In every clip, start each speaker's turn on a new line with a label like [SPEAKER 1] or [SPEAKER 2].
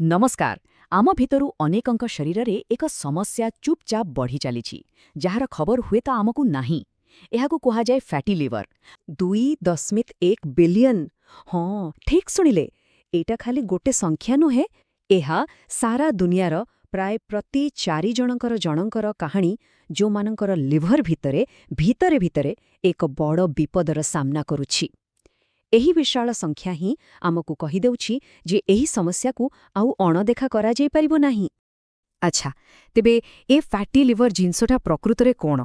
[SPEAKER 1] नमस्कार। आम भितरु अनेकंक शरीररे एक समस्या चुपचाप बढ़ी चलीछि जार खबर हुए तो आमकु नाही। एहाकु कुहा जाए फैटी लिवर। 2.1 बिलियन। हाँ ठीक शुणिले, एटा खाली गोटे संख्या नुहे, एहा सारा दुनियार प्राय प्रति 4 जनकर कहानी जो मानकर लिवर भितरे भितरे भितरे एक बड़ विपदर सामना करुछि। एही विशाल संख्या ही आमकु कहिदेउछि जे एही समस्या को आउ अणदेखा करा जाई परिबो नाही। अच्छा, तेबे ए फैटी लिवर जिनसटा प्रकृतरे कोण?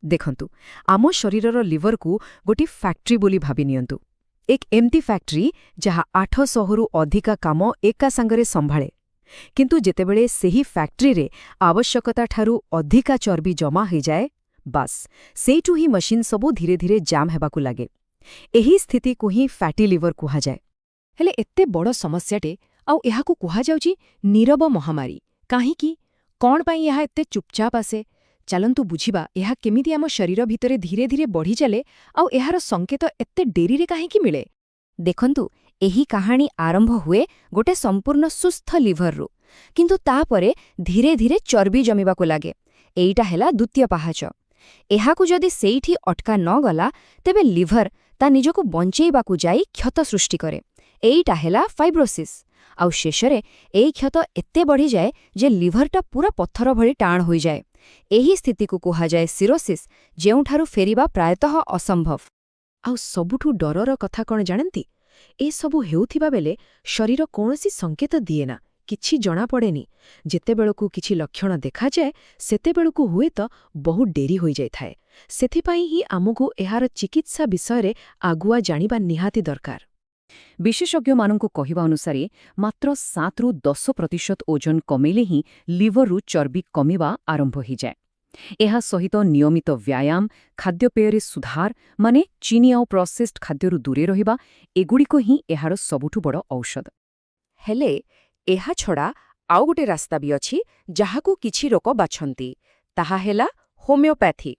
[SPEAKER 1] देखंतु, आम शरीरर लिवर को गोटी फैक्ट्री बोली भाबी नियंतु। एक एम्प्टी फैक्ट्री जहा 800 रु अधिका काम एका संगरे संभाळे। किंतु जेतेबेले सेही फैक्ट्री रे आवश्यकता ठारू अधिका चर्बी जमा हो जाए, बास सेइठु ही मशीन सबू धीरे धीरे जाम हेबाकु लागे। एही स्थिति को ही फैटी लिवर कुहा जाए। हेले एत्ते बड़ समस्याटे आउ एहाकु कुहा जाउची नीरव महामारी। काहींकि कौन पाई एहा एत्ते चुपचाप आसे? चलंतु बुझिबा एहा केमिति आम शरीर भितरे धीरे धीरे बढ़ी चले आउ एहार संकेत एत्ते डेरीरे काहींकि मिले। देखंतु, एही कहानी आरंभ हुए गोटे संपूर्ण सुस्थ लिभररु, किंतु तापरे धीरे धीरे चर्बी जमिबाकु लागे। एइटा हेला द्वितीय पाहाच। एहाकु जदि सेइठी अटका न गला तेबे लिभर ता निजको बंचेइबाकु जाई क्षत सृष्टि करे। एइटा हेला फाइब्रोसिस। आउ शेषरे एई क्षत एत्ते बढ़ी जाए जे लिभरटा पूरा पत्थर भली टाण होई जाए। एही स्थिति को कुहा जाए सिरोसिस, जेउठारु फेरिबा प्रायतः असंभव। आउ सबुठु डरर कथा कौन जानती? ए सबु हेउथिबा बेले शरीर कौनसी संकेत दिए ना, किछि जणा पड़ेनी। जेतेबेलकु किछि लक्षण देखा जाए सेतेबेलकु हुए तो बहुत डेरी होई जाय थाए। सेथिपाई ही आमकु एहार चिकित्सा विषय आगुआ जानिबा निहाती दरकार। विशेषज्ञ मानकु कहिबा अनुसारे मात्र 7 रु 10% ओजन कमेले ही लिवरु चर्बी कमिबा आरंभ हो जाए। एहा सहित नियमित व्यायाम, खाद्यपेୟରେ सुधार माने चीनी और प्रोसेस्ड खाद्यरु दूरे रहिबा, एगुड़िको ही एहार सबुठु बड़ औषध। हेले एहा छड़ा आउ गोटे रास्ता भी अछि जहाकु किछि लोक बाछंती, ताहा हेला होमियोपैथी।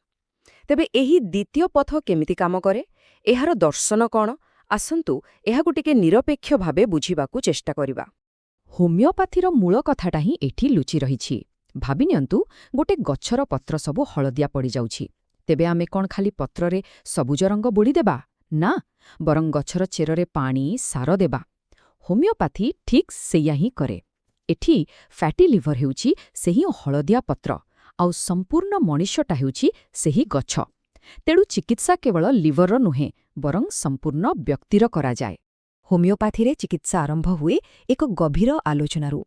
[SPEAKER 1] तेबे एही द्वितीय पथ केमिति काम करे, एहार दर्शन कौन? आसंतु एहाकु टिके निरपेक्ष भावे बुझिबाकु चेष्टा करिबा। होमियोपैथीर मूल कथाटा ही एठी लुचि रहिछि। भाबि नियंतु, गोटे गछर पत्र सबु हळदिया पड़ी जाउछि। तेबे आमे कोन खाली पत्ररे सबुज रंग बोली देबा? ना, बरं गछर चेररे पानी सार देबा। होमियोपैथी ठीक सेया ही करे। एठी फैटी लिवर हेउछि सेही हळदिया पत्र, आउ संपूर्ण मनुष्यटा हेउछि सेही गछ। तेणु चिकित्सा केवल लिवर नुहे, बरं संपूर्ण व्यक्तिर करा जाए। होमियोपैथी चिकित्सा आरंभ हुए एक गभीर आलोचनारू।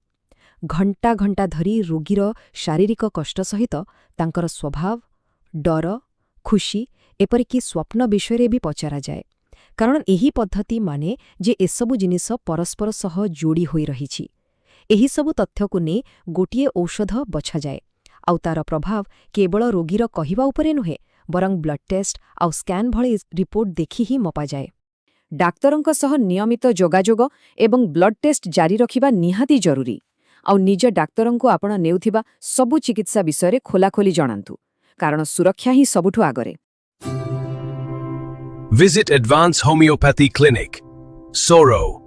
[SPEAKER 1] घंटा घंटा धरी रोगीर शारीरिक कष्ट सहित तांकर स्वभाव, डर, खुशी एपरिकी स्वप्न विषय भी पचरा जाए। कारण एही पद्धति माने जे एसबु जिनिस परस्पर सह जोड़ी होई रहिछि। एही सबु तथ्य को ने गोटिए औषध बछा जाए, आउ तार प्रभाव केवल रोगीर कहिबा उपरे नुहे, बरं ब्लड टेस्ट आउ स्कैन भली रिपोर्ट देखि ही मपा जाए। डाक्तरंक सह नियमित जोगाजोग एवं ब्लड टेस्ट जारी रखिबा निहाती जरूरी। आउ निज डाक्तरंको आपण नेउथिबा सबु चिकित्सा विषय खोलाखोली जणांतु, कारण सुरक्षा ही सबुठु आगरे।
[SPEAKER 2] Visit Advanced Homeopathy Clinic, Soro.